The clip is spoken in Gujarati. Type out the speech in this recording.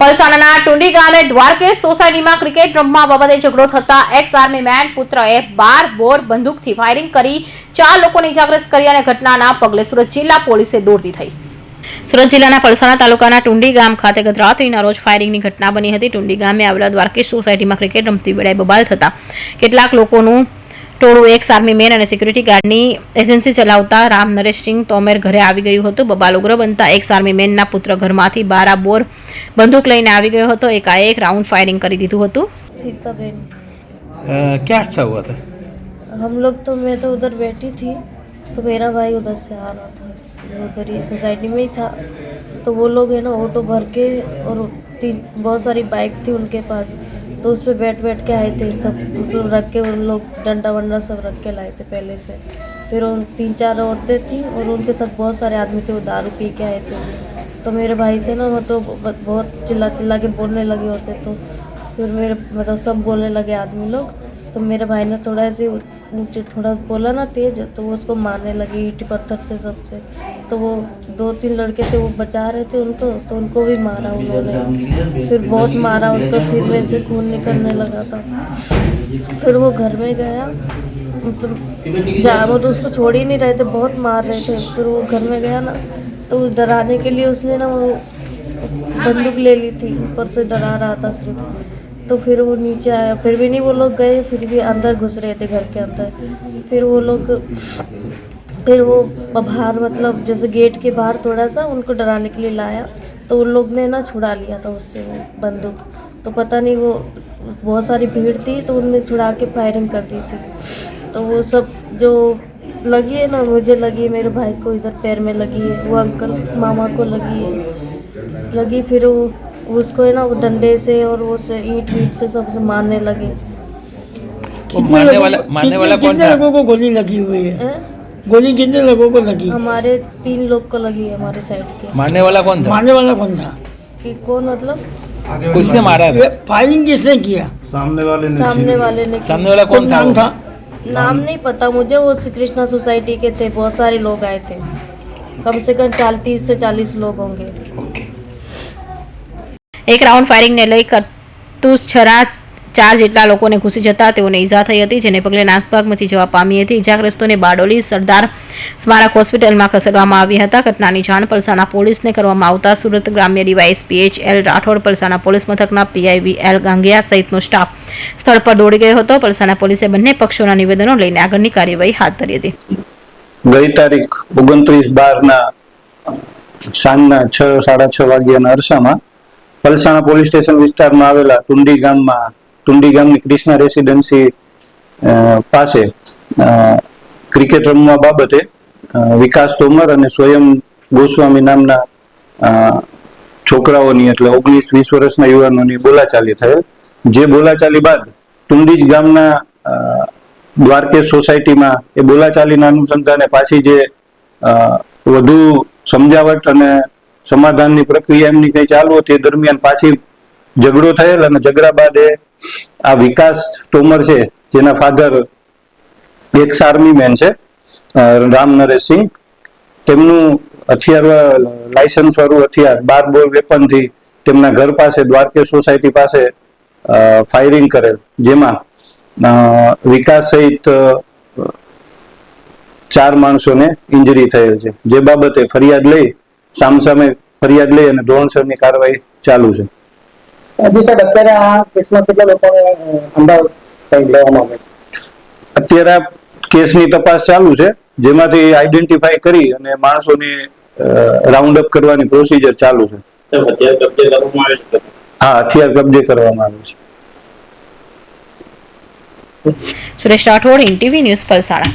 પલસાણાના ટુંડી ગામે દ્વારકેશ સોસાયટીમાં ક્રિકેટ રમવા બાબતે ઝઘડો થતા એક્સ આર્મી મેન પુત્રએ 12 બોર બંદૂકથી ફાયરિંગ કરી 4 લોકોને ઇજાગ્રસ્ત કર્યા અને ઘટનાના પગલે સુરત જિલ્લા પોલીસે દોડતી થઈ। સુરત જિલ્લાના પલસાણા તાલુકાના ટુંડી ગામ ખાતે ગત રાત્રિના રોજ ફાયરિંગની ઘટના બની હતી। ટુંડી ગામે આવેલા દ્વારકેશ સોસાયટીમાં ક્રિકેટ રમતી વેળાએ બબાલ થતા કેટલાક લોકોનું ટોળું એક્સ આર્મી મેન અને સિક્યુરિટી ગાર્ડની એજન્સી ચલાવતા રામ નરેશસિંહ તોમેર ઘરે આવી ગયું હતું। બબાલ ઉગ્ર બનતા એક્સ આર્મી મેનના પુત્ર ઘરમાંથી 12 બોર બંદૂક લઈને આવી ગયો હતો। એકાએક राउंड फायरिंग कर दी હતું। सीता बहन क्या अच्छा हुआ था? हम लोग तो मैं तो उधर बैठी थी तो मेरा भाई उधर से आ रहा था, उधर ही सोसाइटी में ही था। तो वो लोग है ना ऑटो भर के और बहुत सारी बाइक थी उनके पास, तो उस पर बैठ के आए थे सब, मतलब रख के उन लोग डंडा वंडा सब रख के लाए थे पहले से। फिर उन 3-4 औरतें थी और उनके साथ बहुत सारे आदमी थे, वो दारू पी के आए थे। तो मेरे भाई से ना मतलब बहुत चिल्ला के बोलने लगे औरतें, तो फिर मेरे मतलब सब बोलने लगे आदमी लोग। तो मेरे भाई ने थोड़ा ऐसे ऊँचे थोड़ा बोला ना तेज, तो वो उसको मारने लगे ईंट पत्थर से सबसे। तो वो 2-3 लड़के थे वो बचा रहे थे उनको, तो उनको भी मारा उन्होंने। फिर बहुत मारा, उसका सिर में से खून निकलने लगा था। फिर वो घर में गया, मतलब जहाँ वो तो उसको छोड़ ही नहीं रहे थे, बहुत मार रहे थे। फिर वो घर में गया ना, तो डराने के लिए उसने ना वो बंदूक ले ली थी, ऊपर से डरा रहा था सिर्फ। तो फिर वो नीचे आया, फिर भी नहीं वो लोग गए, फिर भी अंदर घुस रहे थे घर के अंदर। फिर वो लोग बाहर मतलब जैसे गेट के बाहर थोड़ा सा उनको डराने के लिए लाया, तो उन लोग ने ना छुड़ा लिया था उससे वो बंदूक। तो पता नहीं वो बहुत सारी भीड़ थी तो उनने छुड़ा के फायरिंग कर दी थी। तो वो सब जो लगी है ना, मुझे लगी, मेरे भाई को इधर पैर में लगी है, वो अंकल मामा को लगी। फिर वो उसको है ना वो डंडे से और वो से ईंट से सबसे मारने लगे। मारने वाला कौन था? लोगों को गोली लगी हुई है? गोली कितने लोगों को लगी? हमारे 3 लोग को लगी है, हमारे साइड के। मारने वाला कौन था? मारने वाला कौन था? कि कौन मतलब किससे मारा था? फायरिंग किसने किया? सामने वाले ने। सामने वाला कौन था? नाम था? नाम नहीं पता मुझे, वो श्री कृष्णा सोसाइटी के थे, बहुत सारे लोग आए थे, कम से कम 30 से 40 लोग होंगे। એક રાઉન્ડ ફાયરિંગને લઈ કરતૂસ છરા 4 જેટલા લોકોને ઘૂસી જતા તેઓને ઈજા થઈ હતી, જેને પગલે નાસભાગ મચી જવા પામી હતી। ઈજાગ્રસ્તોને બારડોલી સરદાર સ્મારક હોસ્પિટલમાં ખસેડવામાં આવ્યા હતા। ઘટનાની જાણ પલસાણા પોલીસને કરવામાં આવતા સુરત ગ્રામ્ય ડીવાયએસપી એચ.એલ. રાઠોડ, પલસાણા પોલીસ મથકના પીઆઈ વી.એલ. ગાંગિયા સહિતનો સ્ટાફ સ્થળ પર દોડી ગયો હતો। પલસાણા પોલીસે બંને પક્ષોના નિવેદનો લઈને આગળની કાર્યવાહી હાથ ધરી હતી। ગઈ તારીખ 29/12 સાંજના 6-6:30 વાગ્યાના અરસામાં પલસાણા પોલીસ સ્ટેશન વિસ્તારમાં આવેલા ટુંડી ગામની કૃષ્ણા રેસિડેન્સી પાસે ક્રિકેટ રમવા બાબતે વિકાસ તોમર અને સ્વયં ગોસ્વામી નામના છોકરાઓની એટલે 19-20 વર્ષના યુવાનોની બોલાચાલી થયેલ। જે બોલાચાલી બાદ ટુંડી ગામના દ્વારકેશ સોસાયટીમાં એ બોલાચાલીના અનુસંધાને પાછી જે વધુ સમજાવટ અને સમાધાનની પ્રક્રિયા એમની કઈ ચાલુ હતી, દરમિયાન પાછી ઝઘડો થયેલ અને ઝઘડા બાદ આ વિકાસ તોમર છે, જેના ફાધર એક્સ આર્મી મેન છે રામ નરેશસિંહ, તેમનું હથિયાર લાયસન્સ વાળું હથિયાર 12 બોર વેપનથી તેમના ઘર પાસે દ્વારકેશ સોસાયટી પાસે ફાયરિંગ કરેલ, જેમાં વિકાસ સહિત 4 માણસોને ઇન્જરી થયેલ છે। જે બાબતે ફરિયાદ લઈ સામસામે ફરિયાદ લઈ અને ધોરણસરની કાર્યવાહી ચાલુ છે। જી સાહેબ, અત્યારે આ કેસમાં કેટલા લોકોને અંદાજ લેવામાં આવે છે? અત્યારે કેસની તપાસ ચાલુ છે, જેમાંથી આઈડેન્ટિફાઈ કરી અને માણસોની રાઉન્ડ અપ કરવાની પ્રોસિજર ચાલુ છે। હથિયાર કબજે કરવામાં આવે છે? હા, હથિયાર કબજે કરવામાં આવે છે। Suresh Rathod, TV news, Palsana.